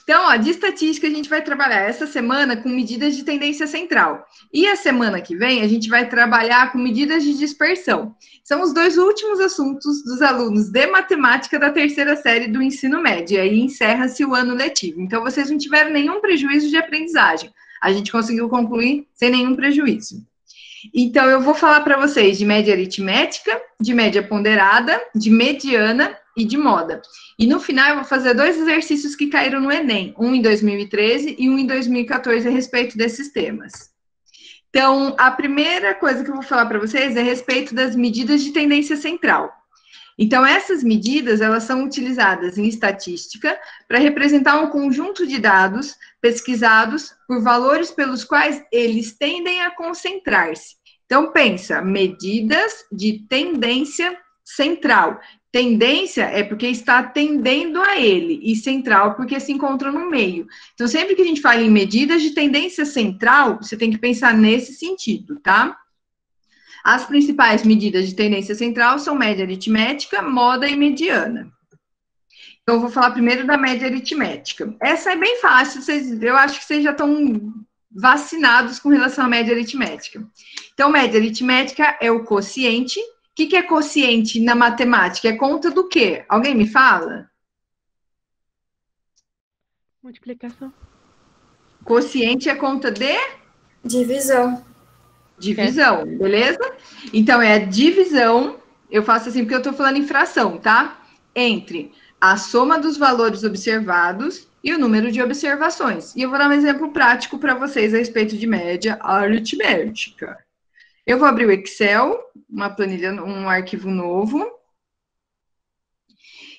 Então, ó, de estatística, a gente vai trabalhar essa semana com medidas de tendência central. E a semana que vem, a gente vai trabalhar com medidas de dispersão. São os dois últimos assuntos dos alunos de matemática da terceira série do ensino médio. E aí encerra-se o ano letivo. Então, vocês não tiveram nenhum prejuízo de aprendizagem. A gente conseguiu concluir sem nenhum prejuízo. Então, eu vou falar para vocês de média aritmética, de média ponderada, de mediana e de moda. E no final eu vou fazer 2 exercícios que caíram no Enem, um em 2013 e um em 2014 a respeito desses temas. Então, a primeira coisa que eu vou falar para vocês é a respeito das medidas de tendência central. Então, essas medidas, elas são utilizadas em estatística para representar um conjunto de dados pesquisados por valores pelos quais eles tendem a concentrar-se. Então, pensa, medidas de tendência central. Tendência é porque está tendendo a ele, e central porque se encontra no meio. Então, sempre que a gente fala em medidas de tendência central, você tem que pensar nesse sentido, tá? As principais medidas de tendência central são média aritmética, moda e mediana. Então, eu vou falar primeiro da média aritmética. Essa é bem fácil, eu acho que vocês já estão vacinados com relação à média aritmética. Então, média aritmética é o quociente. O que é quociente na matemática? É conta do quê? Alguém me fala? Multiplicação. Quociente é conta de? Divisão. Divisão, beleza? Então, é a divisão, eu faço assim porque eu estou falando em fração, tá? Entre a soma dos valores observados e o número de observações. E eu vou dar um exemplo prático para vocês a respeito de média aritmética. Eu vou abrir o Excel, uma planilha, um arquivo novo.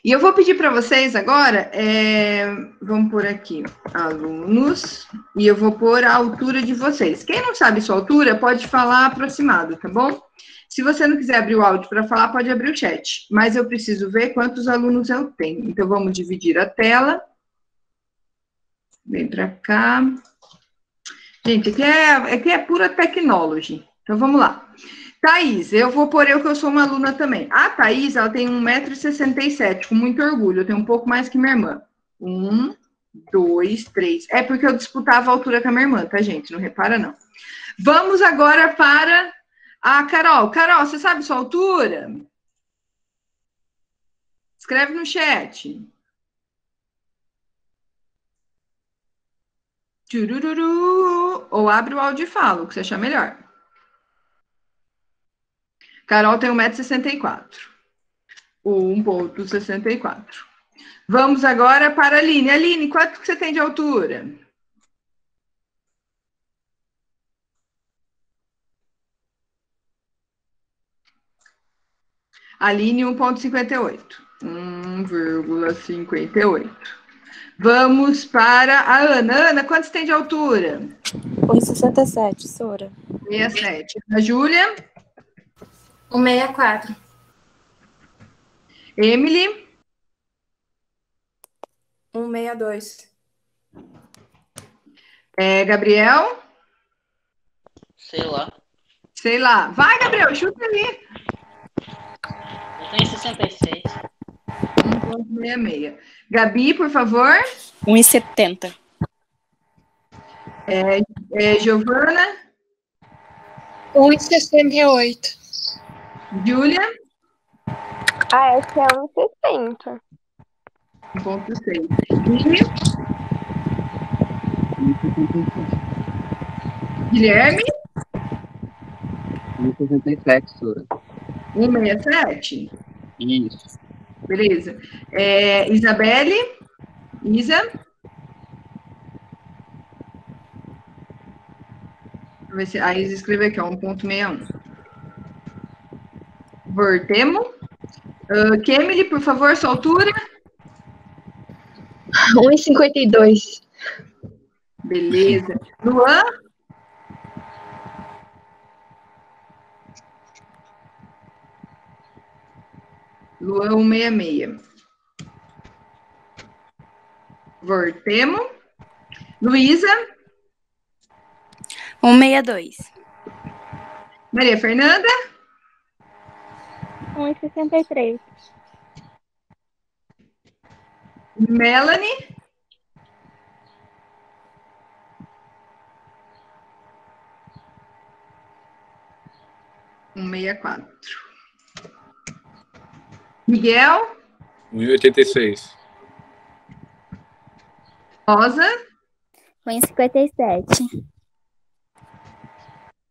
E eu vou pedir para vocês agora, vamos pôr aqui, alunos, e eu vou pôr a altura de vocês. Quem não sabe sua altura, pode falar aproximado, tá bom? Se você não quiser abrir o áudio para falar, pode abrir o chat. Mas eu preciso ver quantos alunos eu tenho. Então, vamos dividir a tela. Vem para cá. Gente, aqui é pura technology. Então, vamos lá. Thaís, eu vou pôr eu que eu sou uma aluna também. A Thaís, ela tem 1,67 m, com muito orgulho. Eu tenho um pouco mais que minha irmã. 1, 2, 3. É porque eu disputava a altura com a minha irmã, tá, gente? Não repara, não. Vamos agora para a Carol. Carol, você sabe sua altura? Escreve no chat. Tchurururu. Ou abre o áudio e fala, o que você achar melhor. Carol tem 1,64 m. 1,64. Vamos agora para a Aline. Aline, quanto que você tem de altura? Aline, 1,58. 1,58. Vamos para a Ana. Ana, quanto você tem de altura? 1,67, Sora. 67. A Júlia? 1,64. Emily? 1,62. Gabriel? Sei lá. Sei lá. Vai, Gabriel, chuta ali. Eu tenho 66. 1,66. Gabi, por favor. 1,70. Giovana? 1,68. Júlia? Essa é 1,60. 1,6. Gui? 1,67. Guilherme? 1,67, Sora. 1,67? Isso. Beleza. Isabelle? Isa? Deixa eu ver se a Isa escreveu aqui, ó, 1,61. Voltemos. Kemily, por favor, sua altura. 1,52. Beleza. Luan? Luan, 1,66. Voltemos. Luísa? 1,62. Maria Fernanda? 1,63. Melanie? 1,64. Miguel? 1,86. Rosa? 1,57.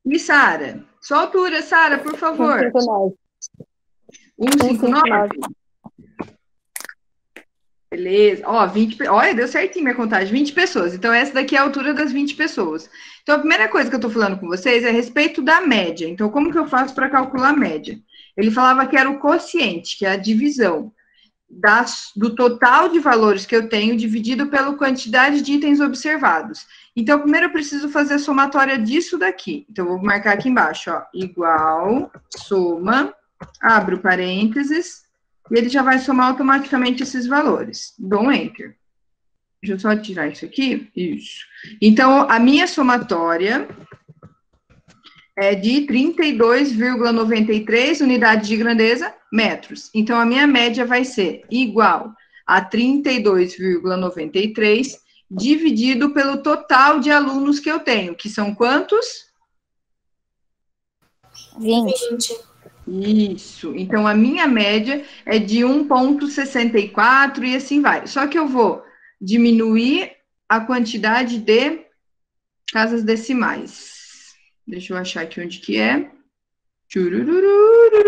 E Sara? Sua altura, Sara, por favor. 1,59. 1,59? Beleza. Ó, 20. Olha, deu certinho minha contagem. 20 pessoas. Então, essa daqui é a altura das 20 pessoas. Então, a primeira coisa que eu tô falando com vocês é a respeito da média. Então, como que eu faço para calcular a média? Ele falava que era o quociente, que é a divisão do total de valores que eu tenho dividido pela quantidade de itens observados. Então, primeiro eu preciso fazer a somatória disso daqui. Então, eu vou marcar aqui embaixo, ó, igual, soma, abro parênteses, e ele já vai somar automaticamente esses valores. Dou um Enter. Deixa eu só tirar isso aqui. Isso. Então, a minha somatória é de 32,93 unidades de grandeza metros. Então, a minha média vai ser igual a 32,93 dividido pelo total de alunos que eu tenho, que são quantos? 20. Isso. Então, a minha média é de 1,64 e assim vai. Só que eu vou diminuir a quantidade de casas decimais. Deixa eu achar aqui onde que é.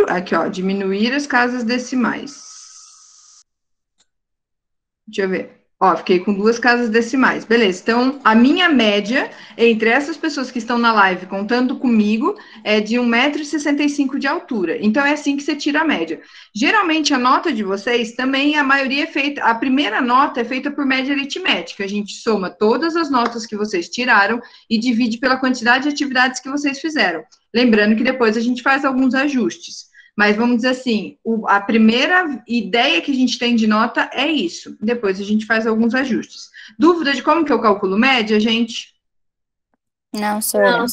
Aqui, ó, diminuir as casas decimais. Deixa eu ver. Ó, fiquei com 2 casas decimais. Beleza, então, a minha média entre essas pessoas que estão na live contando comigo é de 1,65 m de altura. Então, é assim que você tira a média. Geralmente, a nota de vocês também, a maioria é feita... A primeira nota é feita por média aritmética. A gente soma todas as notas que vocês tiraram e divide pela quantidade de atividades que vocês fizeram. Lembrando que depois a gente faz alguns ajustes. Mas vamos dizer assim, a primeira ideia que a gente tem de nota é isso. Depois a gente faz alguns ajustes. Dúvida de como que eu calculo média, gente? Não, senhora.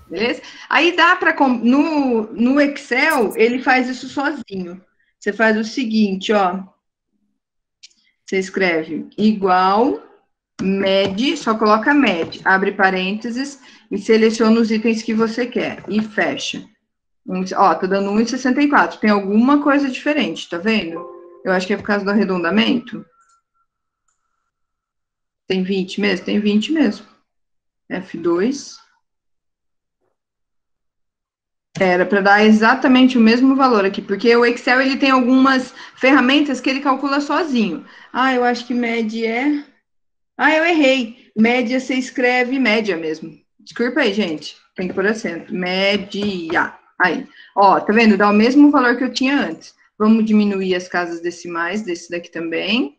Beleza? Aí dá para... No Excel, ele faz isso sozinho. Você faz o seguinte, ó. Você escreve igual, mede, só coloca mede. Abre parênteses e seleciona os itens que você quer. E fecha. Ó, tá dando 1,64. Tem alguma coisa diferente, tá vendo? Eu acho que é por causa do arredondamento. Tem 20 mesmo? Tem 20 mesmo. F2. Era para dar exatamente o mesmo valor aqui, porque o Excel, ele tem algumas ferramentas que ele calcula sozinho. Ah, eu acho que média é... Ah, eu errei. Média, você escreve média mesmo. Desculpa aí, gente. Tem que pôr acento. Média. Aí, ó, tá vendo? Dá o mesmo valor que eu tinha antes. Vamos diminuir as casas decimais desse daqui também.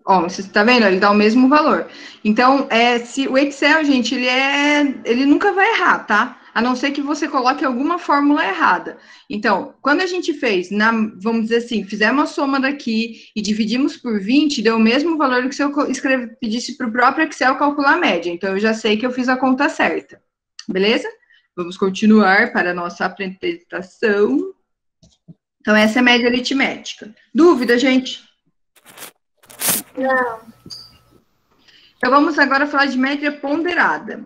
Ó, você tá vendo? Ele dá o mesmo valor. Então, se o Excel, gente, ele nunca vai errar, tá? A não ser que você coloque alguma fórmula errada. Então, quando a gente fez, vamos dizer assim, fizemos a soma daqui e dividimos por 20, deu o mesmo valor que se eu pedisse para o próprio Excel calcular a média. Então, eu já sei que eu fiz a conta certa. Beleza? Vamos continuar para a nossa apresentação. Então, essa é a média aritmética. Dúvida, gente? Não. Então, vamos agora falar de média ponderada.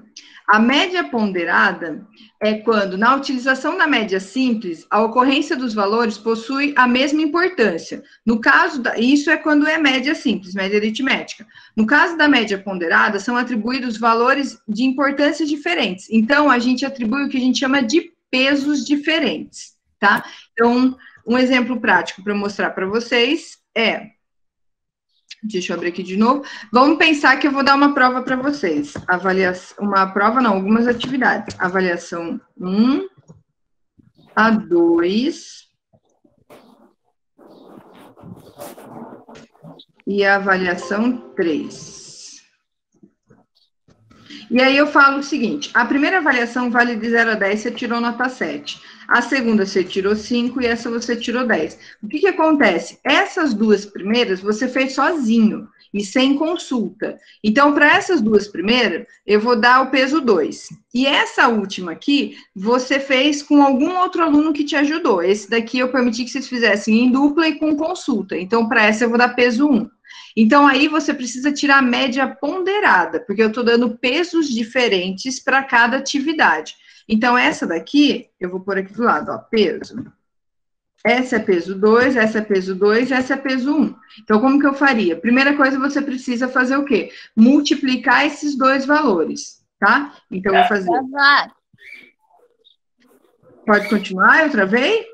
A média ponderada é quando, na utilização da média simples, a ocorrência dos valores possui a mesma importância. No caso, isso é quando é média simples, média aritmética. No caso da média ponderada, são atribuídos valores de importâncias diferentes. Então, a gente atribui o que a gente chama de pesos diferentes, tá? Então, um exemplo prático para mostrar para vocês é... Deixa eu abrir aqui de novo. Vamos pensar que eu vou dar uma prova para vocês. Algumas atividades. Avaliação 1, a 2 e a avaliação 3. E aí eu falo o seguinte, a primeira avaliação vale de 0 a 10, você tirou nota 7. A segunda você tirou 5 e essa você tirou 10. O que acontece? Essas duas primeiras você fez sozinho e sem consulta. Então, para essas duas primeiras, eu vou dar o peso 2. E essa última aqui, você fez com algum outro aluno que te ajudou. Esse daqui eu permiti que vocês fizessem em dupla e com consulta. Então, para essa eu vou dar peso 1. Então, aí você precisa tirar a média ponderada, porque eu estou dando pesos diferentes para cada atividade. Então, essa daqui, eu vou pôr aqui do lado, ó, peso. Essa é peso 2, essa é peso 2, essa é peso 1. Então, como que eu faria? Primeira coisa, você precisa fazer o quê? Multiplicar esses dois valores, tá? Então, eu vou fazer... Pode continuar? Eu travei?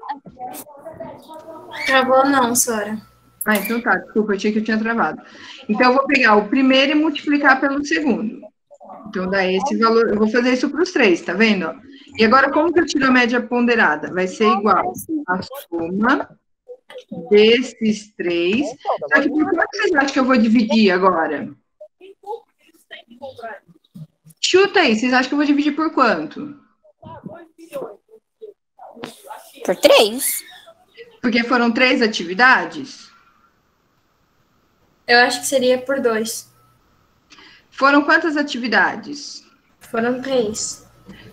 Travou não, Sora. Ah, então tá, desculpa, eu achei que eu tinha travado. Então, eu vou pegar o primeiro e multiplicar pelo segundo. Então, dá esse valor, eu vou fazer isso para os três, tá vendo? E agora, como que eu tiro a média ponderada? Vai ser igual a soma desses três. Só que por quanto vocês acham que eu vou dividir agora? Chuta aí, vocês acham que eu vou dividir por quanto? Por 3. Porque foram 3 atividades? Eu acho que seria por 2. Foram quantas atividades? Foram 3.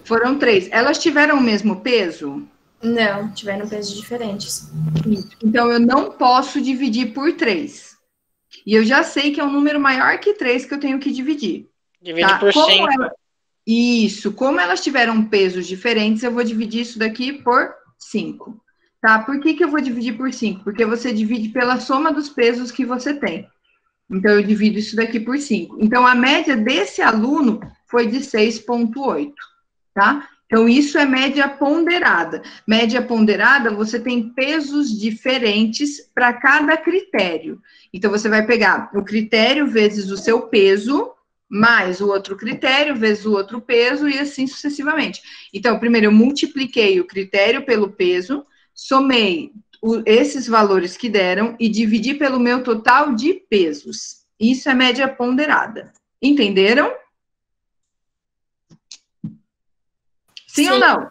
Foram 3. Elas tiveram o mesmo peso? Não, tiveram pesos diferentes. Então, eu não posso dividir por 3. E eu já sei que é um número maior que 3 que eu tenho que dividir. Divide Tá? por 5. Isso. Como elas tiveram pesos diferentes, eu vou dividir isso daqui por 5. Tá? Por que que eu vou dividir por 5? Porque você divide pela soma dos pesos que você tem. Então, eu divido isso daqui por 5. Então, a média desse aluno foi de 6,8, tá? Então, isso é média ponderada. Média ponderada, você tem pesos diferentes para cada critério. Então, você vai pegar o critério vezes o seu peso, mais o outro critério vezes o outro peso, e assim sucessivamente. Então, primeiro, eu multipliquei o critério pelo peso, somei esses valores que deram e dividi pelo meu total de pesos. Isso é média ponderada. Entenderam? Sim ou não?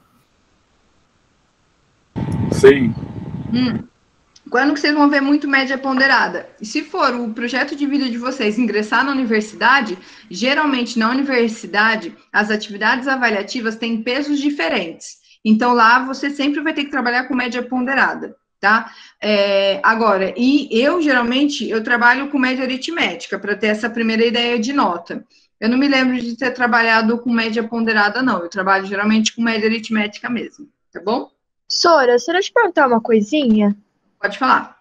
Sim. Quando que vocês vão ver muito média ponderada? E se for o projeto de vida de vocês ingressar na universidade, geralmente na universidade, as atividades avaliativas têm pesos diferentes. Então, lá você sempre vai ter que trabalhar com média ponderada, tá? Agora, e eu, geralmente, eu trabalho com média aritmética, para ter essa primeira ideia de nota. Eu não me lembro de ter trabalhado com média ponderada, não. Eu trabalho, geralmente, com média aritmética mesmo, tá bom? Sora, deixa eu te perguntar uma coisinha. Pode falar.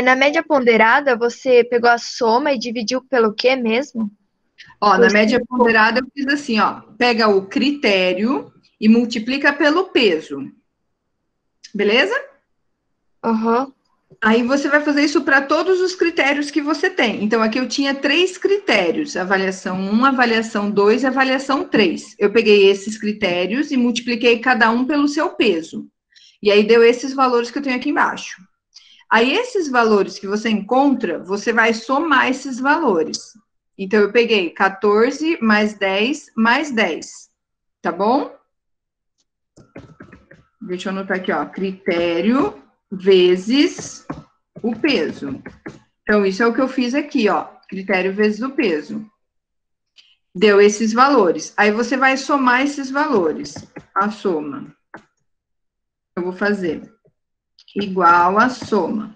Na média ponderada, você pegou a soma e dividiu pelo quê mesmo? Ó, na média ponderada, eu fiz assim, ó. Pega o critério e multiplica pelo peso. Beleza? Aham. Aí você vai fazer isso para todos os critérios que você tem. Então, aqui eu tinha 3 critérios: avaliação 1, avaliação 2 e avaliação 3. Eu peguei esses critérios e multipliquei cada um pelo seu peso. E aí deu esses valores que eu tenho aqui embaixo. Aí, esses valores que você encontra, você vai somar esses valores. Então, eu peguei 14 mais 10 mais 10. Tá bom? Deixa eu anotar aqui, ó. Critério vezes o peso. Então, isso é o que eu fiz aqui, ó. Critério vezes o peso. Deu esses valores. Aí, você vai somar esses valores. A soma. Eu vou fazer igual a soma.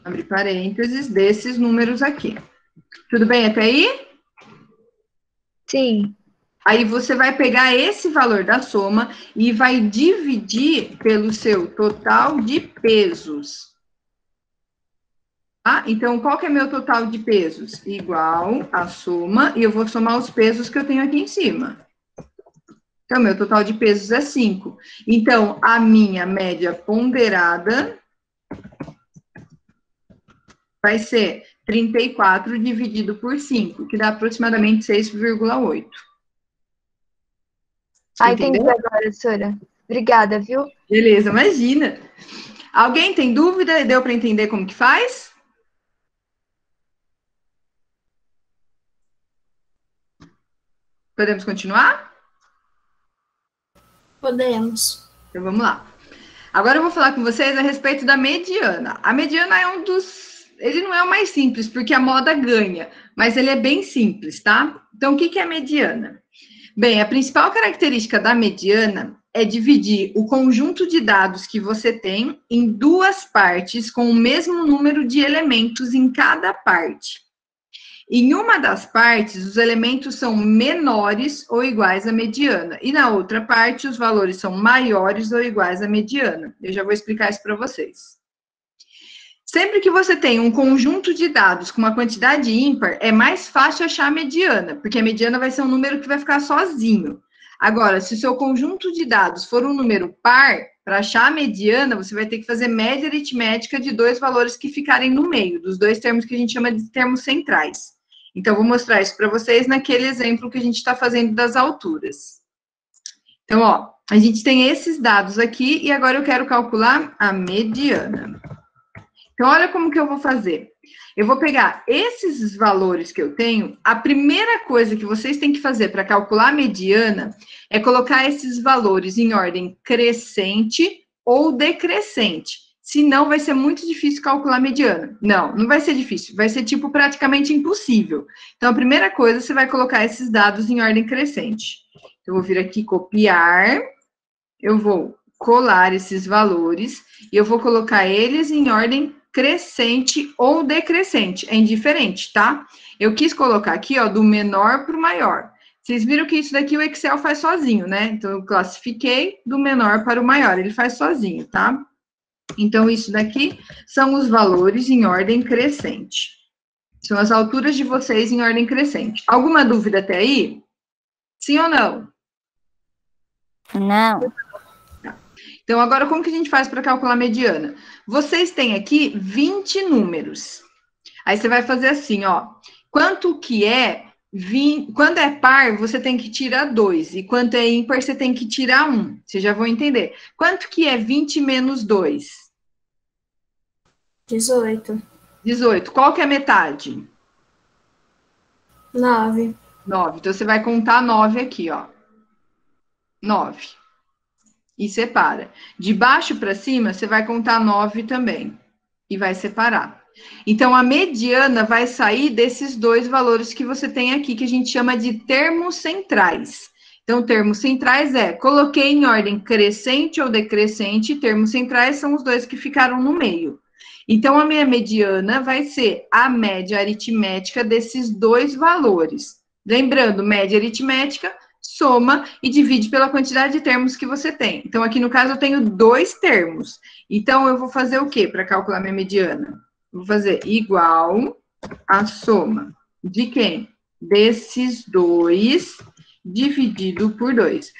Abre parênteses desses números aqui. Tudo bem até aí? Sim. Aí você vai pegar esse valor da soma e vai dividir pelo seu total de pesos. Tá? Então, qual que é meu total de pesos? Igual a soma, e eu vou somar os pesos que eu tenho aqui em cima. Então, meu total de pesos é 5. Então, a minha média ponderada vai ser 34 dividido por 5, que dá aproximadamente 6,8. Entendi agora, Sora. Obrigada, viu? Beleza, imagina. Alguém tem dúvida? Deu para entender como que faz? Podemos continuar? Podemos. Então, vamos lá. Agora eu vou falar com vocês a respeito da mediana. A mediana é ele não é o mais simples, porque a moda ganha, mas ele é bem simples, tá? Então, o que é a mediana? Bem, a principal característica da mediana é dividir o conjunto de dados que você tem em duas partes com o mesmo número de elementos em cada parte. Em uma das partes, os elementos são menores ou iguais à mediana, e na outra parte, os valores são maiores ou iguais à mediana. Eu já vou explicar isso para vocês. Sempre que você tem um conjunto de dados com uma quantidade ímpar, é mais fácil achar a mediana, porque a mediana vai ser um número que vai ficar sozinho. Agora, se o seu conjunto de dados for um número par, para achar a mediana, você vai ter que fazer média aritmética de dois valores que ficarem no meio, dos dois termos que a gente chama de termos centrais. Então, vou mostrar isso para vocês naquele exemplo que a gente está fazendo das alturas. Então, ó, a gente tem esses dados aqui, e agora eu quero calcular a mediana. Então, olha como que eu vou fazer. Eu vou pegar esses valores que eu tenho, a primeira coisa que vocês têm que fazer para calcular a mediana é colocar esses valores em ordem crescente ou decrescente. Senão, vai ser muito difícil calcular a mediana. Não, não vai ser difícil, vai ser, tipo, praticamente impossível. Então, a primeira coisa, você vai colocar esses dados em ordem crescente. Eu vou vir aqui, copiar, eu vou colar esses valores, e eu vou colocar eles em ordem crescente ou decrescente, é indiferente, tá? Eu quis colocar aqui, ó, do menor para o maior. Vocês viram que isso daqui o Excel faz sozinho, né? Então, eu classifiquei do menor para o maior, ele faz sozinho, tá? Então, isso daqui são os valores em ordem crescente. São as alturas de vocês em ordem crescente. Alguma dúvida até aí? Sim ou não? Não. Então, agora, como que a gente faz para calcular a mediana? Vocês têm aqui 20 números. Aí, você vai fazer assim, ó. Quanto que é 20? Quando é par, você tem que tirar 2. E quando é ímpar, você tem que tirar 1. Vocês já vão entender. Quanto que é 20 menos 2? 18. 18. Qual que é a metade? 9. 9. Então, você vai contar 9 aqui, ó. 9. E separa. De baixo para cima, você vai contar 9 também. E vai separar. Então, a mediana vai sair desses dois valores que você tem aqui, que a gente chama de termos centrais. Então, termos centrais coloquei em ordem crescente ou decrescente, termos centrais são os dois que ficaram no meio. Então, a minha mediana vai ser a média aritmética desses dois valores. Lembrando, média aritmética, soma e divide pela quantidade de termos que você tem. Então, aqui no caso, eu tenho 2 termos. Então, eu vou fazer o quê para calcular minha mediana? Vou fazer igual a soma de quem? Desses 2 dividido por 2.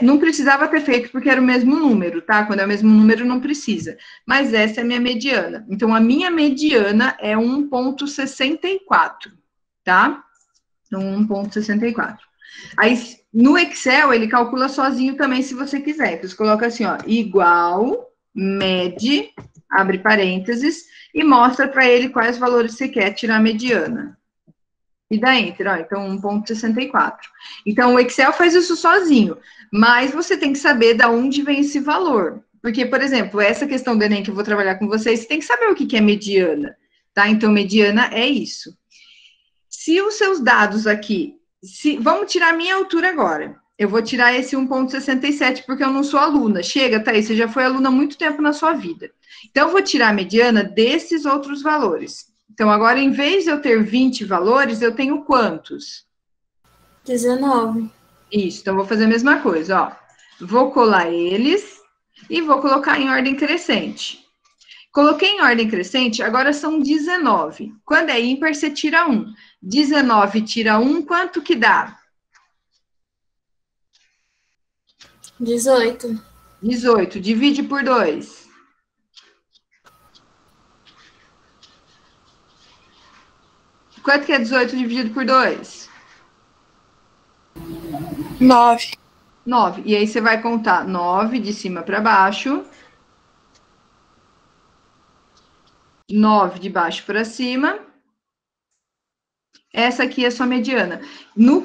Não precisava ter feito porque era o mesmo número, tá? Quando é o mesmo número, não precisa. Mas essa é a minha mediana. Então, a minha mediana é 1,64, tá? Então, 1,64. Aí, no Excel, ele calcula sozinho também, se você quiser. Então, você coloca assim, ó, igual, mede, abre parênteses, e mostra para ele quais valores você quer tirar a mediana. E dá Enter, ó, então 1,64. Então, o Excel faz isso sozinho, mas você tem que saber de onde vem esse valor. Porque, por exemplo, essa questão do Enem que eu vou trabalhar com vocês, você tem que saber o que é mediana, tá? Então, mediana é isso. Se os seus dados aqui... vamos tirar a minha altura agora. Eu vou tirar esse 1,67 porque eu não sou aluna. Chega, Thaís, você já foi aluna há muito tempo na sua vida. Então, eu vou tirar a mediana desses outros valores. Então, agora, em vez de eu ter 20 valores, eu tenho quantos? 19. Isso, então, vou fazer a mesma coisa, ó. Vou colar eles e vou colocar em ordem crescente. Coloquei em ordem crescente, agora são 19. Quando é ímpar, você tira 1. 19 tira 1, quanto que dá? 18. 18. Divide por 2. Quanto que é 18 dividido por 2? 9. 9. E aí, você vai contar 9 de cima para baixo. 9 de baixo para cima. Essa aqui é a sua mediana.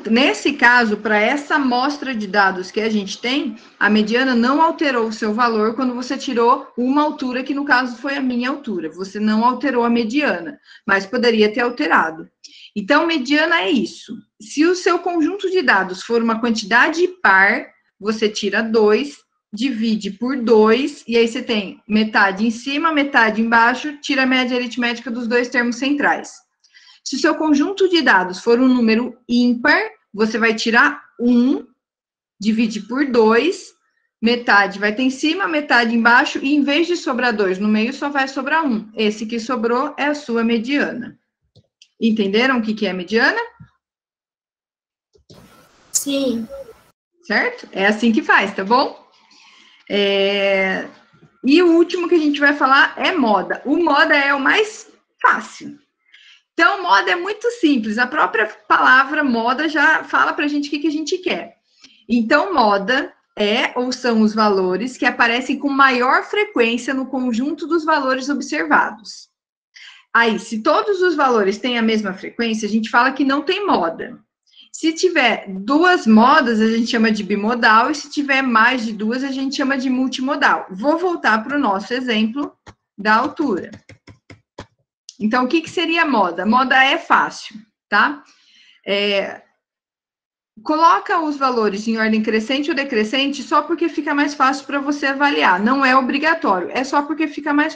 Nesse caso, para essa amostra de dados que a gente tem, a mediana não alterou o seu valor quando você tirou uma altura, que no caso foi a minha altura. Você não alterou a mediana, mas poderia ter alterado. Então, mediana é isso. Se o seu conjunto de dados for uma quantidade par, você tira 2. divide por 2, e aí você tem metade em cima, metade embaixo, tira a média aritmética dos dois termos centrais. Se o seu conjunto de dados for um número ímpar, você vai tirar 1, divide por 2, metade vai ter em cima, metade embaixo, e em vez de sobrar 2 no meio, só vai sobrar 1. Esse que sobrou é a sua mediana. Entenderam o que é mediana? Sim. Certo? É assim que faz, tá bom? E o último que a gente vai falar é moda. O moda é o mais fácil. Então, moda é muito simples. A própria palavra moda já fala pra gente o que a gente quer. Então, moda é ou são os valores que aparecem com maior frequência no conjunto dos valores observados. Aí, se todos os valores têm a mesma frequência, a gente fala que não tem moda. Se tiver duas modas, a gente chama de bimodal, e se tiver mais de duas, a gente chama de multimodal. Vou voltar para o nosso exemplo da altura. Então, o que seria moda? Moda é fácil, tá? Coloca os valores em ordem crescente ou decrescente só porque fica mais fácil para você avaliar. Não é obrigatório, é só porque fica mais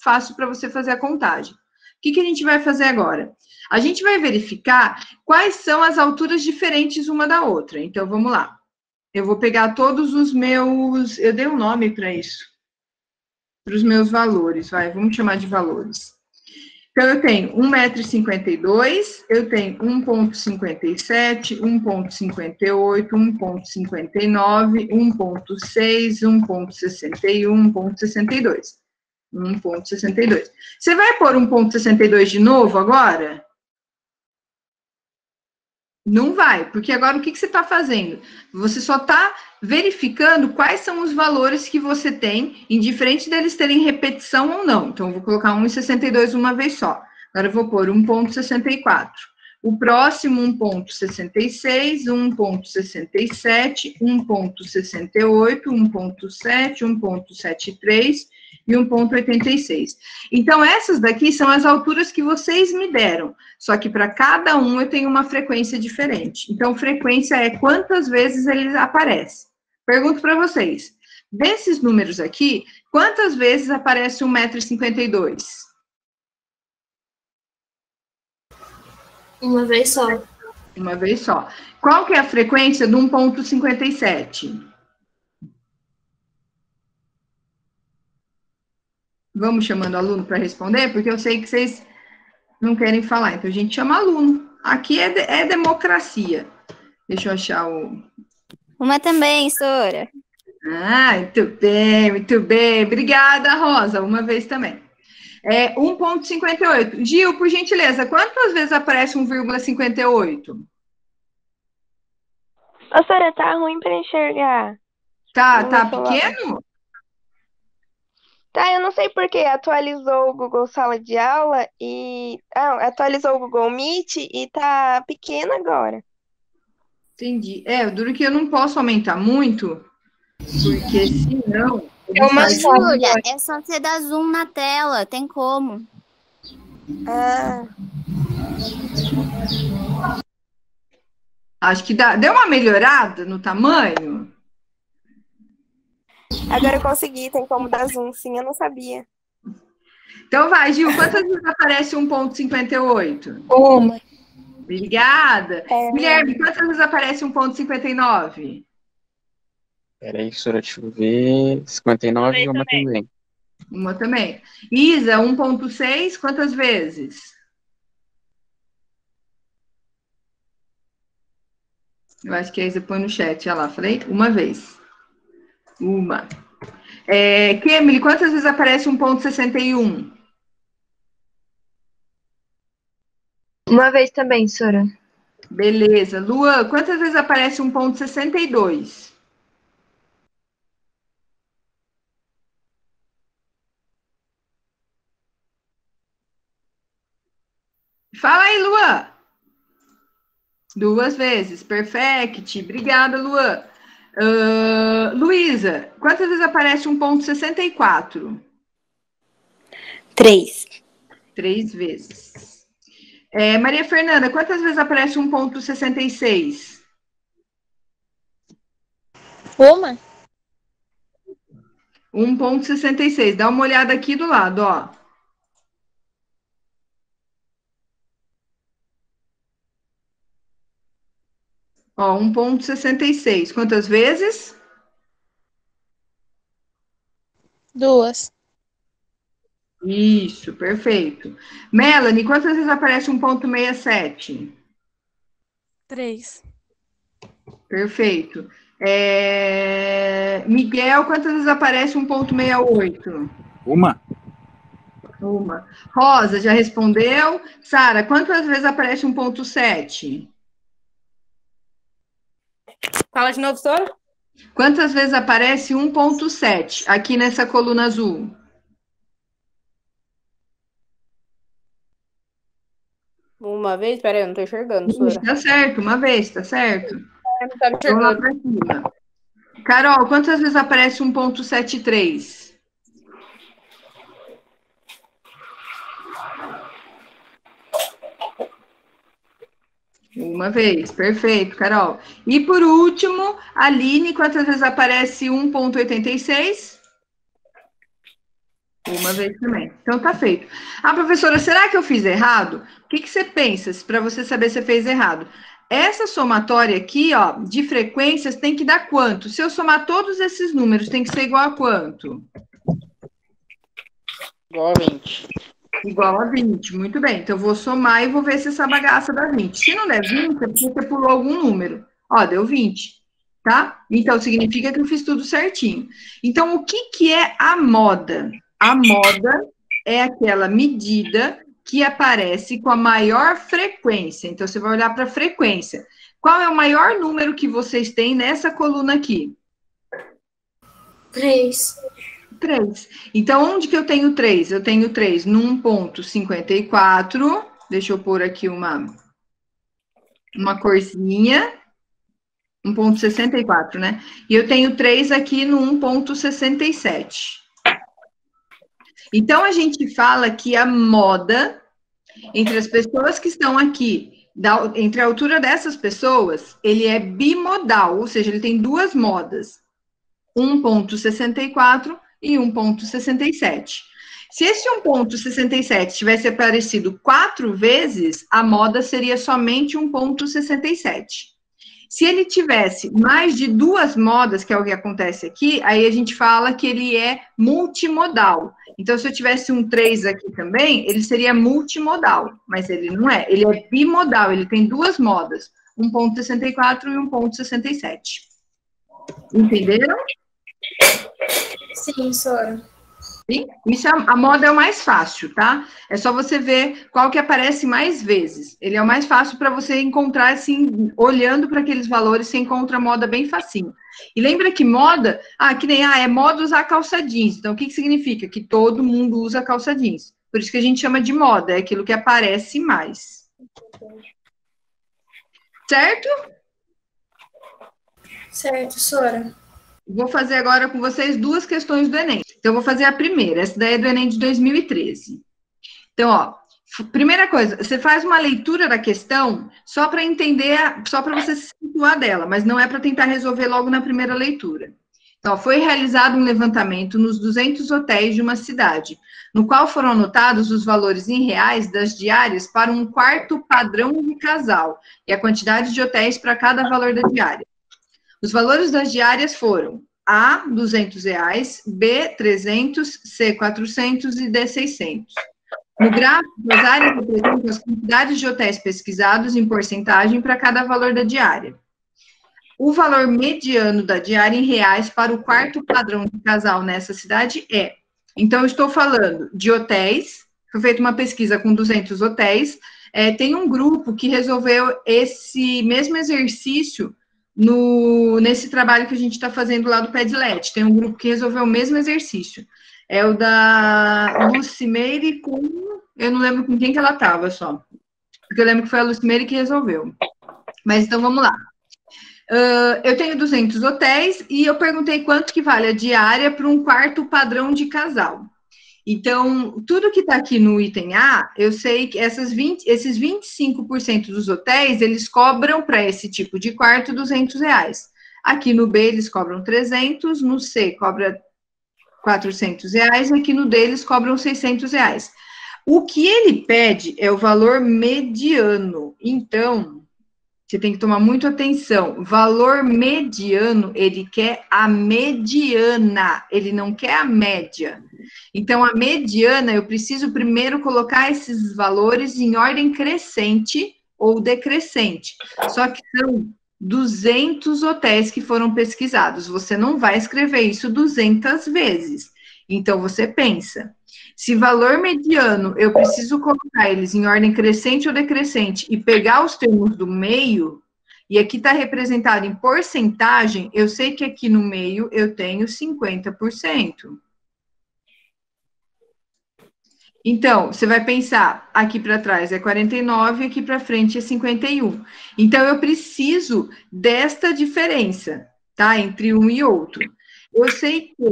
fácil para você fazer a contagem. O que a gente vai fazer agora? A gente vai verificar quais são as alturas diferentes uma da outra. Então, vamos lá. Eu vou pegar todos os meus... Eu dei um nome para isso. Para os meus valores, vamos chamar de valores. Então, eu tenho 1,52 m, eu tenho 1,57, 1,58, 1,59, 1,6, 1,61, 1,62. 1,62. Você vai pôr 1,62 de novo agora? Não vai, porque agora o que você está fazendo? Você só está verificando quais são os valores que você tem, indiferente deles terem repetição ou não. Então, eu vou colocar 1,62 uma vez só. Agora, eu vou pôr 1,64. O próximo, 1,66, 1,67, 1,68, 1,7, 1,73 e 1,86. Então, essas daqui são as alturas que vocês me deram. Só que para cada um eu tenho uma frequência diferente. Então, frequência é quantas vezes ele aparece. Pergunto para vocês. Desses números aqui, quantas vezes aparece 1,52 m? Uma vez só. Uma vez só. Qual que é a frequência do 1,57? Vamos chamando aluno para responder, porque eu sei que vocês não querem falar. Então, a gente chama aluno. Aqui é democracia. Deixa eu achar o... Uma também, Sora. Ah, muito bem, muito bem. Obrigada, Rosa. Uma vez também. 1,58. Gil, por gentileza, quantas vezes aparece 1,58? Ô, Sora, tá ruim pra enxergar. Tá pequeno? Tá, eu não sei porque atualizou o Google Sala de Aula e... atualizou o Google Meet e tá pequeno agora. Entendi. O duro que eu não posso aumentar muito, porque senão... Júlia, é só você dar zoom na tela, tem como. Acho que deu uma melhorada no tamanho. Agora eu consegui, tem como dar zoom, sim, eu não sabia. Então vai, Gil, quantas vezes aparece 1,58? Uma. Obrigada. Guilherme, quantas vezes aparece 1,59? Peraí, Sora, deixa eu ver. 59 e uma também. Uma também. Isa, 1,6, quantas vezes? Eu acho que a Isa põe no chat, olha lá, falei uma vez. Uma. Kemily, quantas vezes aparece 1,61? Uma vez também, Sora. Beleza. Luan, quantas vezes aparece 1,62? Fala aí, Luan. 2 vezes. Perfect. Obrigada, Luan. Luísa, quantas vezes aparece 1,64? 3. 3 vezes. Maria Fernanda, quantas vezes aparece 1,66? Uma. 1,66. Dá uma olhada aqui do lado, ó. Ó, 1,66. Quantas vezes? 2. Isso, perfeito. Melanie, quantas vezes aparece 1,67? 3. Perfeito. Miguel, quantas vezes aparece 1,68? Uma? Uma. Rosa, já respondeu. Sara, quantas vezes aparece 1,7? Fala de novo, Sora. Quantas vezes aparece 1,7 aqui nessa coluna azul? Uma vez? Peraí, eu não tô enxergando, Sora. Tá certo, uma vez, tá certo. Não tá me Vamos lá enxergando. pra cima. Carol, quantas vezes aparece 1,73? Uma vez, perfeito, Carol. E por último, Aline, quantas vezes aparece 1,86? Uma vez também. Então tá feito. Ah, professora, será que eu fiz errado? O que você pensa para você saber se você fez errado? Essa somatória aqui, ó, de frequências tem que dar quanto? Se eu somar todos esses números, tem que ser igual a quanto? Igual a 20. Igual a 20, muito bem. Então, eu vou somar e vou ver se essa bagaça dá 20. Se não der 20, é porque você pulou algum número. Ó, deu 20, tá? Então, significa que eu fiz tudo certinho. Então, o que é a moda? A moda é aquela medida que aparece com a maior frequência. Então, você vai olhar para a frequência. Qual é o maior número que vocês têm nessa coluna aqui? 3. 3. Então, onde que eu tenho 3? Eu tenho 3 no 1,54. Deixa eu pôr aqui uma corzinha. 1,64, né? E eu tenho 3 aqui no 1,67. Então, a gente fala que a moda entre as pessoas que estão aqui, entre a altura dessas pessoas, ele é bimodal, ou seja, ele tem duas modas. 1,64 e 1,67. Se esse 1,67 tivesse aparecido 4 vezes, a moda seria somente 1,67. Se ele tivesse mais de duas modas, que é o que acontece aqui, aí a gente fala que ele é multimodal. Então, se eu tivesse um 3 aqui também, ele seria multimodal, mas ele não é. Ele é bimodal, ele tem duas modas, 1,64 e 1,67. Entenderam? Sim, Sora. Sim? Isso a moda é o mais fácil, tá? É só você ver qual que aparece mais vezes. Ele é o mais fácil para você encontrar, assim, olhando para aqueles valores, você encontra a moda bem facinho. E lembra que moda, que nem, é moda usar calça jeans. Então, o que significa? Que todo mundo usa calça jeans. Por isso que a gente chama de moda, é aquilo que aparece mais. Certo? Certo, Sora. Vou fazer agora com vocês duas questões do Enem. Então, eu vou fazer a primeira. Essa daí é do Enem de 2013. Então, ó, primeira coisa, você faz uma leitura da questão só para entender, só para você se situar dela, mas não é para tentar resolver logo na primeira leitura. Então, foi realizado um levantamento nos 200 hotéis de uma cidade, no qual foram anotados os valores em reais das diárias para um quarto padrão de casal e a quantidade de hotéis para cada valor da diária. Os valores das diárias foram A, R$200, B, 300, C, 400 e D, 600. No gráfico, as áreas representam as quantidades de hotéis pesquisados em porcentagem para cada valor da diária. O valor mediano da diária em reais para o quarto padrão de casal nessa cidade é... Então, eu estou falando de hotéis, foi feita uma pesquisa com 200 hotéis, tem um grupo que resolveu esse mesmo exercício nesse trabalho que a gente está fazendo lá do Padlet. Tem um grupo que resolveu o mesmo exercício. É o da Lucimeire com... Eu não lembro com quem que ela estava só. Porque eu lembro que foi a Lucimeire que resolveu. Mas então, vamos lá. Eu tenho 200 hotéis e eu perguntei quanto que vale a diária para um quarto padrão de casal. Então, tudo que está aqui no item A, eu sei que esses 25% dos hotéis, eles cobram para esse tipo de quarto R$200. Aqui no B, eles cobram 300, no C, cobra R$400, aqui no deles cobram R$600. O que ele pede é o valor mediano. Então, você tem que tomar muito atenção. Valor mediano, ele quer a mediana, ele não quer a média. Então, a mediana, eu preciso primeiro colocar esses valores em ordem crescente ou decrescente. Só que são 200 hotéis que foram pesquisados. Você não vai escrever isso 200 vezes. Então, você pensa, se valor mediano, eu preciso colocar eles em ordem crescente ou decrescente e pegar os termos do meio, e aqui está representado em porcentagem, eu sei que aqui no meio eu tenho 50%. Então, você vai pensar, aqui para trás é 49, aqui para frente é 51. Então, eu preciso desta diferença, tá? Entre um e outro. Eu sei que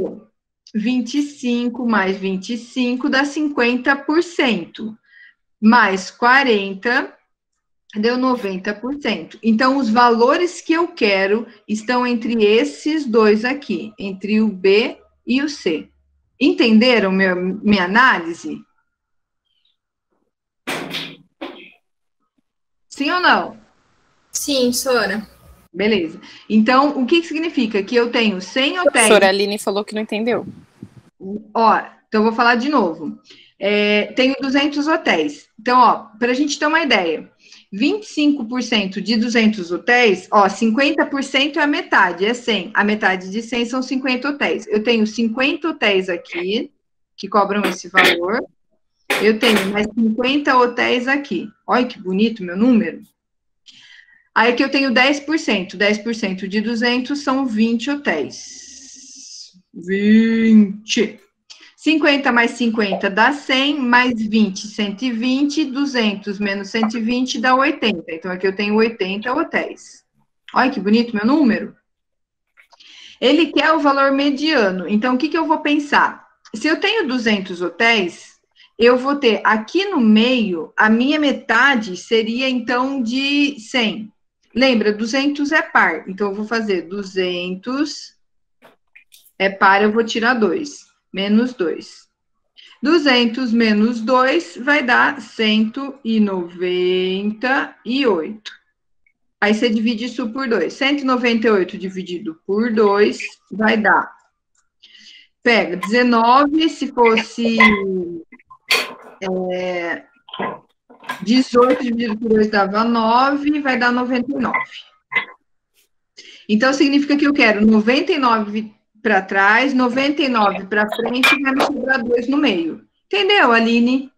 25 mais 25 dá 50%. Mais 40 deu 90%. Então, os valores que eu quero estão entre esses dois aqui, entre o B e o C. Entenderam minha análise? Sim ou não? Sim, Sora. Beleza. Então, o que significa? Que eu tenho 100 hotéis... A professora Aline falou que não entendeu. Ó, então eu vou falar de novo. Tenho 200 hotéis. Então, ó, para a gente ter uma ideia, 25% de 200 hotéis, ó, 50% é a metade, é 100. A metade de 100 são 50 hotéis. Eu tenho 50 hotéis aqui, que cobram esse valor. Eu tenho mais 50 hotéis aqui. Olha que bonito meu número. Aí aqui eu tenho 10%. 10% de 200 são 20 hotéis. 20. 50 mais 50 dá 100, mais 20, 120. 200 menos 120 dá 80. Então aqui eu tenho 80 hotéis. Olha que bonito meu número. Ele quer o valor mediano. Então o que eu vou pensar? Se eu tenho 200 hotéis... eu vou ter aqui no meio, a minha metade seria, então, de 100. Lembra, 200 é par. Então, eu vou fazer 200 é par, eu vou tirar 2. Menos 2. 200 menos 2 vai dar 198. Aí, você divide isso por 2. 198 dividido por 2 vai dar... Pega 19, se fosse... 18 dividido por 2 dava 9, vai dar 99. Então, significa que eu quero 99 para trás, 99 para frente, e vai me sobrar 2 no meio. Entendeu, Aline?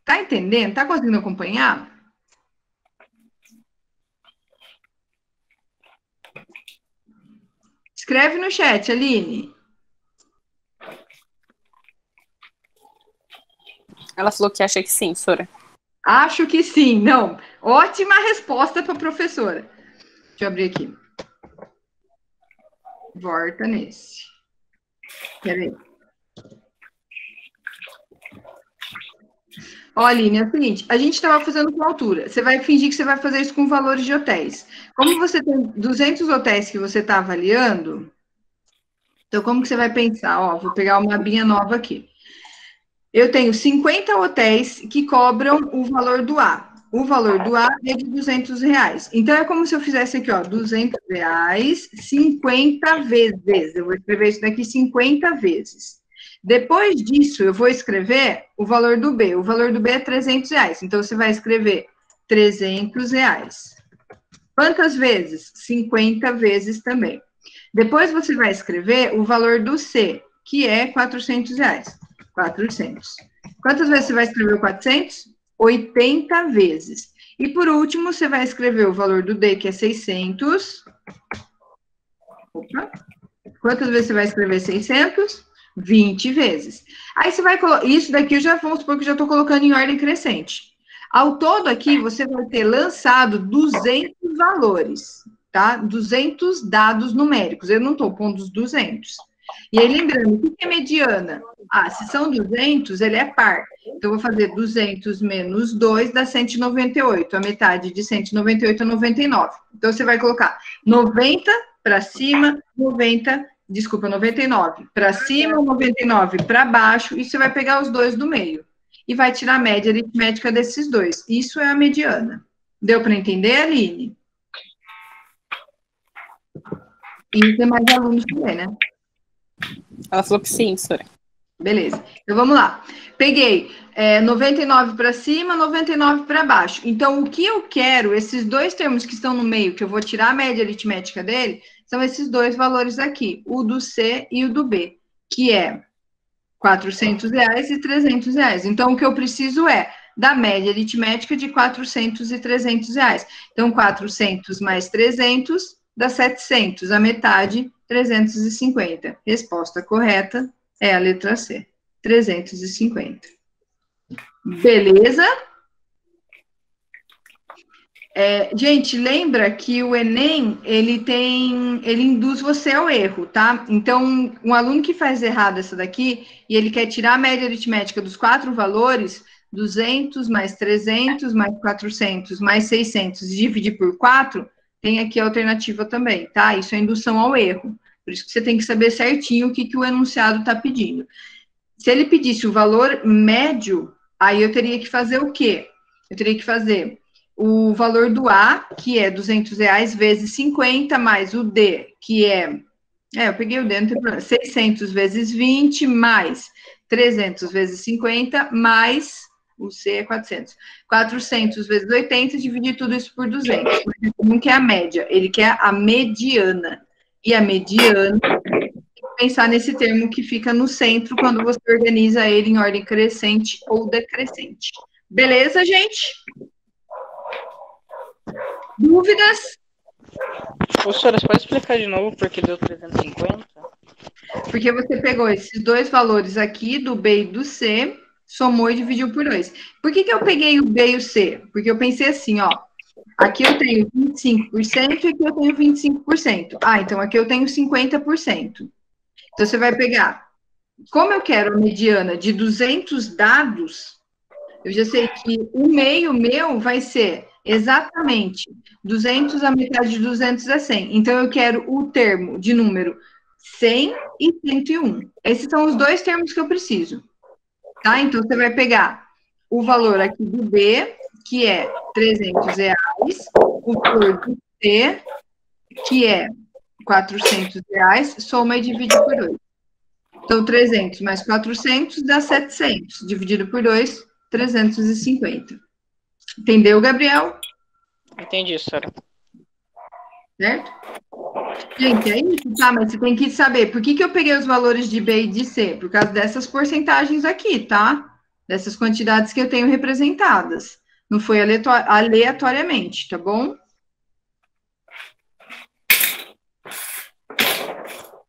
Tá entendendo? Tá conseguindo acompanhar? Escreve no chat, Aline. Ela falou que acha que sim, Sora. Acho que sim. Não. Ótima resposta para a professora. Deixa eu abrir aqui. Volta nesse. Peraí. Ó, Aline, é o seguinte, a gente estava fazendo com altura. Você vai fingir que você vai fazer isso com valores de hotéis. Como você tem 200 hotéis que você está avaliando, então como que você vai pensar? Ó, vou pegar uma abinha nova aqui. Eu tenho 50 hotéis que cobram o valor do A. O valor do A é de R$200. Então, é como se eu fizesse aqui, ó, R$200, 50 vezes. Eu vou escrever isso daqui 50 vezes. Depois disso, eu vou escrever o valor do B. O valor do B é R$300. Então, você vai escrever R$300. Quantas vezes? 50 vezes também. Depois, você vai escrever o valor do C, que é R$400. 400. Quantas vezes você vai escrever o 400? 80 vezes. E, por último, você vai escrever o valor do D, que é 600. Opa. Quantas vezes você vai escrever 600? 20 vezes. Aí você vai colocar... Isso daqui eu já vamos supor que eu já estou colocando em ordem crescente. Ao todo aqui, você vai ter lançado 200 valores, tá? 200 dados numéricos. Eu não estou pondo os 200. E aí, lembrando, o que é mediana? Ah, se são 200, ele é par. Então, eu vou fazer 200 menos 2 dá 198. A metade de 198 é 99. Então, você vai colocar 90 para cima, 99 para cima, 99 para baixo, e você vai pegar os dois do meio. E vai tirar a média aritmética desses dois. Isso é a mediana. Deu para entender, Aline? E tem mais alunos também, né? Ela falou que sim, Sora. Beleza. Então, vamos lá. Peguei 99 para cima, 99 para baixo. Então, o que eu quero, esses dois termos que estão no meio, que eu vou tirar a média aritmética dele, são esses dois valores aqui, o do C e o do B, que é R$400 e R$300. Então, o que eu preciso é da média aritmética de 400 e R$300. Então, 400 mais 300 dá 700, a metade, 350. Resposta correta é a letra C, 350. Beleza? Gente, lembra que o Enem, ele induz você ao erro, tá? Então, um aluno que faz errado essa daqui, e ele quer tirar a média aritmética dos 4 valores, 200 mais 300 mais 400 mais 600, e dividir por 4, tem aqui a alternativa também, tá? Isso é indução ao erro. Por isso que você tem que saber certinho o que o enunciado está pedindo. Se ele pedisse o valor médio, aí eu teria que fazer o quê? Eu teria que fazer o valor do A, que é R$200 vezes 50, mais o D, que eu peguei o D, não tem problema, 600 vezes 20, mais 300 vezes 50, mais o C é 400. 400 vezes 80, dividir tudo isso por 200. Ele não quer a média, ele quer a mediana. E a mediana, tem que pensar nesse termo que fica no centro quando você organiza ele em ordem crescente ou decrescente. Beleza, gente? Dúvidas? Professora, você pode explicar de novo por que deu 350? Porque você pegou esses dois valores aqui, do B e do C, somou e dividiu por 2. Por que eu peguei o B e o C? Porque eu pensei assim, ó, aqui eu tenho 25% e aqui eu tenho 25%. Ah, então aqui eu tenho 50%. Então você vai pegar, como eu quero a mediana de 200 dados, eu já sei que o meio meu vai ser exatamente 200, a metade de 200 é 100. Então, eu quero o termo de número 100 e 101. Esses são os dois termos que eu preciso. Tá? Então, você vai pegar o valor aqui do B, que é R$300, o valor do C, que é R$400, soma e divide por 2. Então, 300 mais 400 dá 700. Dividido por 2, 350. Entendeu, Gabriel? Entendi, senhora. Certo? Gente, é isso, tá? Mas você tem que saber por que eu peguei os valores de B e de C? Por causa dessas porcentagens aqui, tá? Dessas quantidades que eu tenho representadas. Não foi aleatoriamente, tá bom?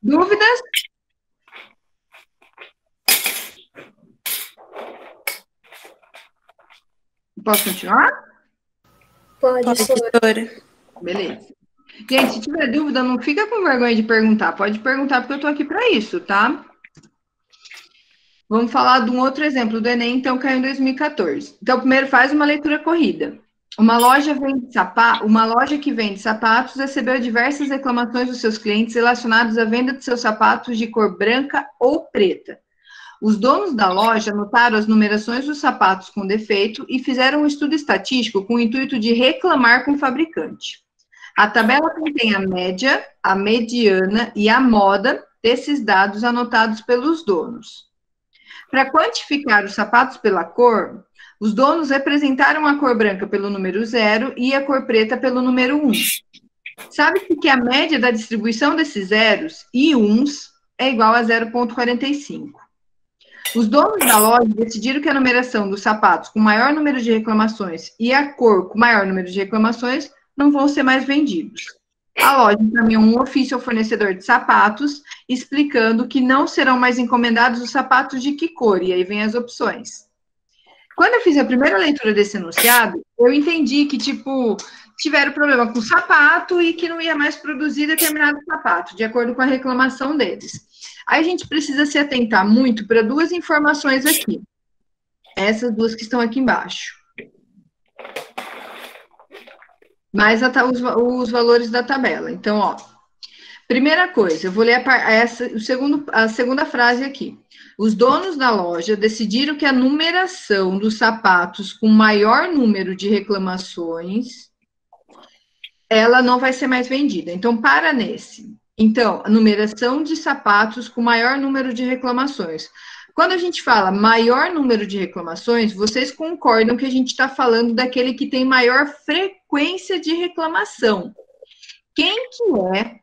Dúvidas? Posso continuar? Pode, professora. Beleza. Gente, se tiver dúvida, não fica com vergonha de perguntar. Pode perguntar, porque eu tô aqui para isso, tá? Vamos falar de um outro exemplo do Enem, então, caiu em 2014. Então, primeiro faz uma leitura corrida. Uma loja que vende sapatos recebeu diversas reclamações dos seus clientes relacionadas à venda de seus sapatos de cor branca ou preta. Os donos da loja anotaram as numerações dos sapatos com defeito e fizeram um estudo estatístico com o intuito de reclamar com o fabricante. A tabela contém a média, a mediana e a moda desses dados anotados pelos donos. Para quantificar os sapatos pela cor, os donos representaram a cor branca pelo número 0 e a cor preta pelo número 1. Sabe-se que a média da distribuição desses zeros e uns é igual a 0,45. Os donos da loja decidiram que a numeração dos sapatos com maior número de reclamações e a cor com maior número de reclamações não vão ser mais vendidos. A loja encaminhou um ofício ao fornecedor de sapatos, explicando que não serão mais encomendados os sapatos de que cor, e aí vem as opções. Quando eu fiz a primeira leitura desse enunciado, eu entendi que, tiveram problema com o sapato e que não ia mais produzir determinado sapato, de acordo com a reclamação deles. Aí a gente precisa se atentar muito para duas informações aqui. Essas duas que estão aqui embaixo. Mais os valores da tabela. Então, ó. Primeira coisa, eu vou ler a segunda frase aqui. Os donos da loja decidiram que a numeração dos sapatos com maior número de reclamações, ela não vai ser mais vendida. Então, para nesse. Então, a numeração de sapatos com maior número de reclamações. Quando a gente fala maior número de reclamações, vocês concordam que a gente está falando daquele que tem maior frequência de reclamação. Quem que é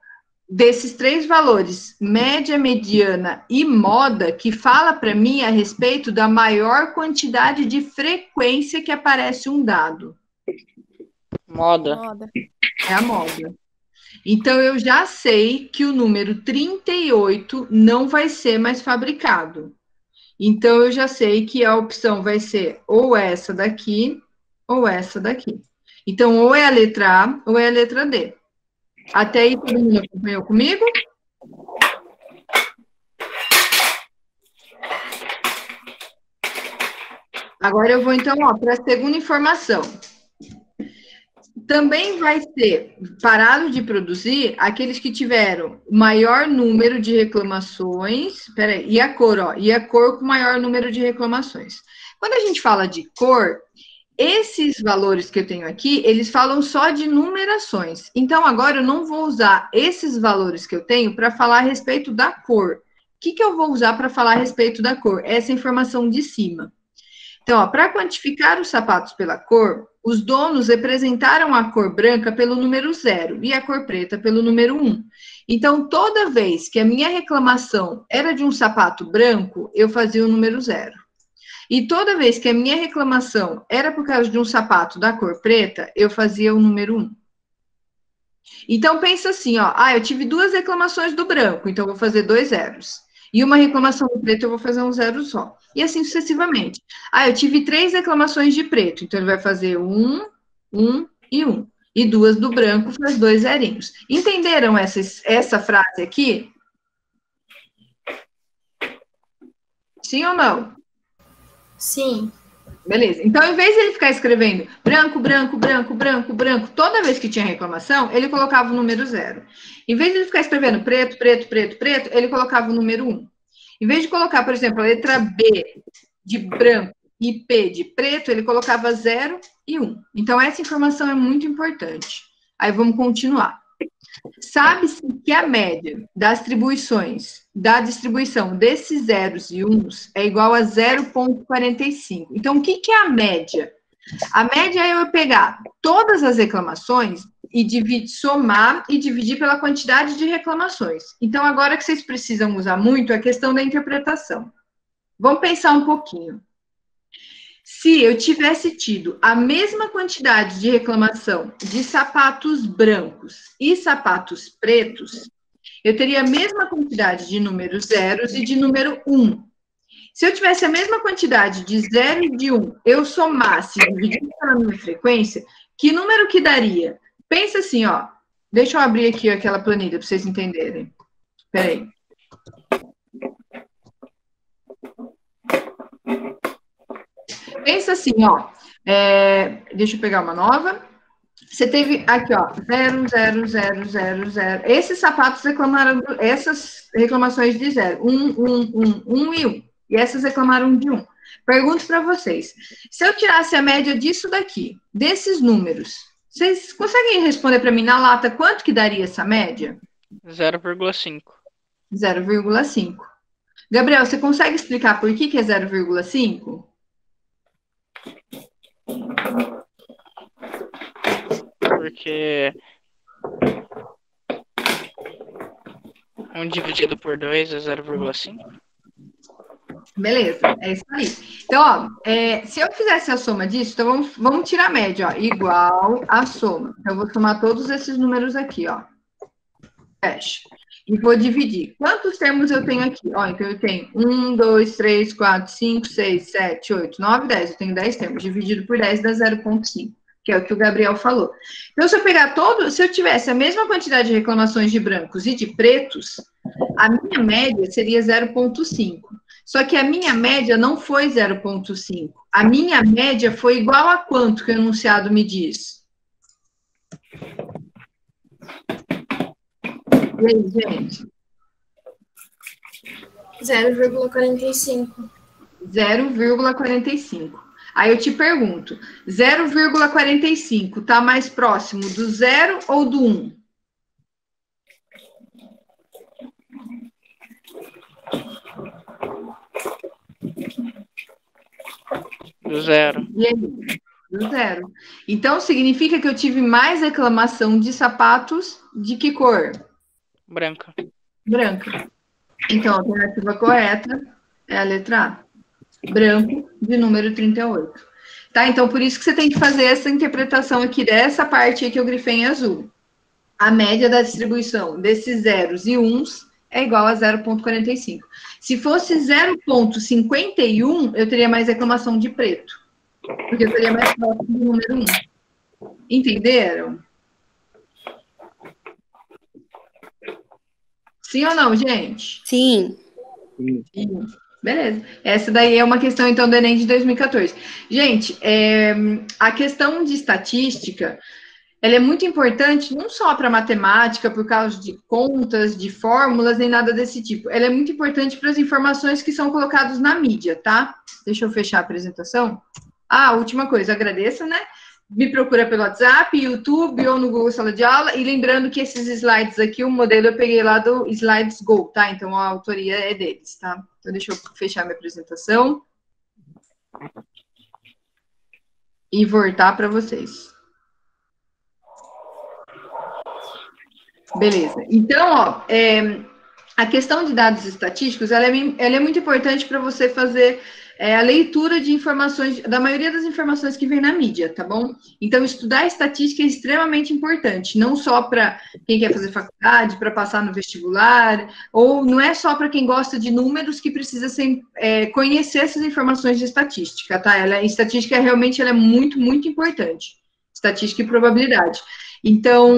desses 3 valores, média, mediana e moda, que fala para mim a respeito da maior quantidade de frequência que aparece um dado? Moda. É a moda. Então, eu já sei que o número 38 não vai ser mais fabricado. Então, eu já sei que a opção vai ser ou essa daqui, ou essa daqui. Então, ou é a letra A, ou é a letra D. Até aí, todo mundo acompanhou comigo? Agora eu vou, então, para a segunda informação. Também vai ser parado de produzir aqueles que tiveram maior número de reclamações. Peraí, e a cor, ó. E a cor com maior número de reclamações. Quando a gente fala de cor, esses valores que eu tenho aqui, eles falam só de numerações. Então, agora eu não vou usar esses valores que eu tenho para falar a respeito da cor. O que eu vou usar para falar a respeito da cor? Essa informação de cima. Então, para quantificar os sapatos pela cor, os donos representaram a cor branca pelo número 0 e a cor preta pelo número 1. Então, toda vez que a minha reclamação era de um sapato branco, eu fazia o número 0. E toda vez que a minha reclamação era por causa de um sapato da cor preta, eu fazia o número 1. Então, pensa assim, ó. Eu tive 2 reclamações do branco, então eu vou fazer 2 zeros. E uma reclamação do preto, eu vou fazer um 0 só. E assim sucessivamente. Eu tive 3 reclamações de preto, então ele vai fazer 1, 1 e 1. E 2 do branco, faz 2 zerinhos. Entenderam essa frase aqui? Sim ou não? Sim. Beleza. Então, em vez de ele ficar escrevendo branco, branco, branco, branco, branco, toda vez que tinha reclamação, ele colocava o número 0. Em vez de ele ficar escrevendo preto, preto, preto, preto, ele colocava o número 1. Em vez de colocar, por exemplo, a letra B de branco e P de preto, ele colocava 0 e 1. Então, essa informação é muito importante. Aí, vamos continuar. Sabe-se que a média das da distribuição desses zeros e uns é igual a 0,45. Então, o que é a média? A média é eu pegar todas as reclamações e somar e dividir pela quantidade de reclamações. Então, agora que vocês precisam usar muito é a questão da interpretação. Vamos pensar um pouquinho. Se eu tivesse tido a mesma quantidade de reclamação de sapatos brancos e sapatos pretos, eu teria a mesma quantidade de números zeros e de número 1. Se eu tivesse a mesma quantidade de 0 e de 1, eu somasse e dividisse pela minha frequência, que número que daria? Pensa assim, ó. Deixa eu abrir aqui aquela planilha para vocês entenderem. Espera aí. Pensa assim, ó. Deixa eu pegar uma nova. Você teve aqui, ó, 0, 0, 0, 0, 0. Esses sapatos reclamaram, essas reclamações de 0. 1, 1, 1, 1 e 1. E essas reclamaram de 1. Pergunto para vocês. Se eu tirasse a média disso daqui, desses números, vocês conseguem responder para mim na lata quanto que daria essa média? 0,5. 0,5. Gabriel, você consegue explicar por que é 0,5? Porque 1 dividido por 2 é 0,5. Beleza, é isso aí. Então, ó, se eu fizesse a soma disso, então vamos tirar a média, ó, igual a soma. Então, eu vou somar todos esses números aqui, ó. Fecha. E vou dividir. Quantos termos eu tenho aqui? Ó, então, eu tenho 1, 2, 3, 4, 5, 6, 7, 8, 9, 10. Eu tenho 10 termos. Dividido por 10 dá 0,5. Que é o que o Gabriel falou. Então, se eu pegar se eu tivesse a mesma quantidade de reclamações de brancos e de pretos, a minha média seria 0,5. Só que a minha média não foi 0,5. A minha média foi igual a quanto que o enunciado me diz? E aí, gente? 0,45. 0,45. Aí eu te pergunto, 0,45 está mais próximo do 0 ou do 1? Do 0. E aí? Do 0. Então, significa que eu tive mais reclamação de sapatos de que cor? Branca. Branca. Então, a alternativa correta é a letra A. Branco, de número 38. Tá? Então, por isso que você tem que fazer essa interpretação aqui dessa parte aí que eu grifei em azul. A média da distribuição desses zeros e uns é igual a 0,45. Se fosse 0,51, eu teria mais reclamação de preto. Porque eu teria mais próximo do número 1. Entenderam? Sim ou não, gente? Sim. Sim. Beleza. Essa daí é uma questão, então, do Enem de 2014. Gente, a questão de estatística, ela é muito importante, não só para matemática, por causa de contas, de fórmulas, nem nada desse tipo. Ela é muito importante para as informações que são colocadas na mídia, tá? Deixa eu fechar a apresentação. Última coisa, agradeço, né? Me procura pelo WhatsApp, YouTube ou no Google Sala de Aula. E lembrando que esses slides aqui, o modelo eu peguei lá do Slides Go, tá? Então a autoria é deles, tá? Então deixa eu fechar minha apresentação. E voltar para vocês. Beleza. Então, ó, a questão de dados estatísticos, ela é muito importante para você fazer a leitura de informações, da maioria das informações que vem na mídia, tá bom? Então, estudar estatística é extremamente importante, não só para quem quer fazer faculdade, para passar no vestibular, ou não é só para quem gosta de números que precisa conhecer essas informações de estatística, tá? Estatística realmente ela é muito, muito importante. Estatística e probabilidade. Então,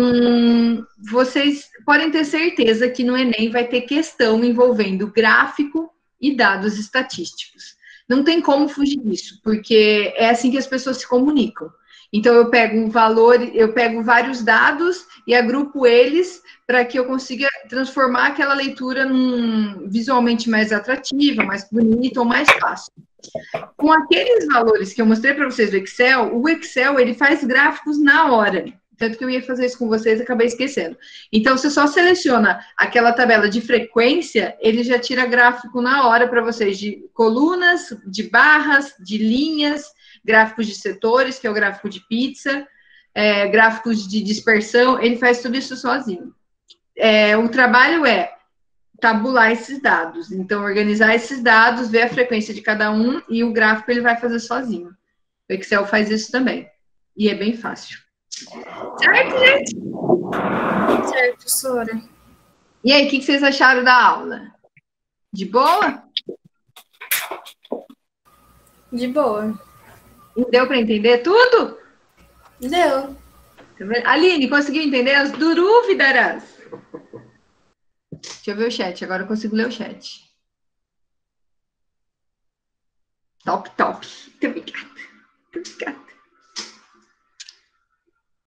vocês podem ter certeza que no Enem vai ter questão envolvendo gráfico e dados estatísticos. Não tem como fugir disso, porque é assim que as pessoas se comunicam. Então, eu pego um valor, eu pego vários dados e agrupo eles para que eu consiga transformar aquela leitura visualmente mais atrativa, mais bonita ou mais fácil. Com aqueles valores que eu mostrei para vocês do Excel, o Excel ele faz gráficos na hora. Tanto que eu ia fazer isso com vocês e acabei esquecendo. Então, você só seleciona aquela tabela de frequência, ele já tira gráfico na hora para vocês de colunas, de barras, de linhas, gráficos de setores, que é o gráfico de pizza, gráficos de dispersão, ele faz tudo isso sozinho. O trabalho é tabular esses dados. Então, organizar esses dados, ver a frequência de cada um e o gráfico ele vai fazer sozinho. O Excel faz isso também. E é bem fácil. Certo, gente? Certo, professora. E aí, o que vocês acharam da aula? De boa? De boa. Deu para entender tudo? Deu. Aline, conseguiu entender as dúvidas? Deixa eu ver o chat, agora eu consigo ler o chat. Top, top. Muito obrigada. Muito obrigada.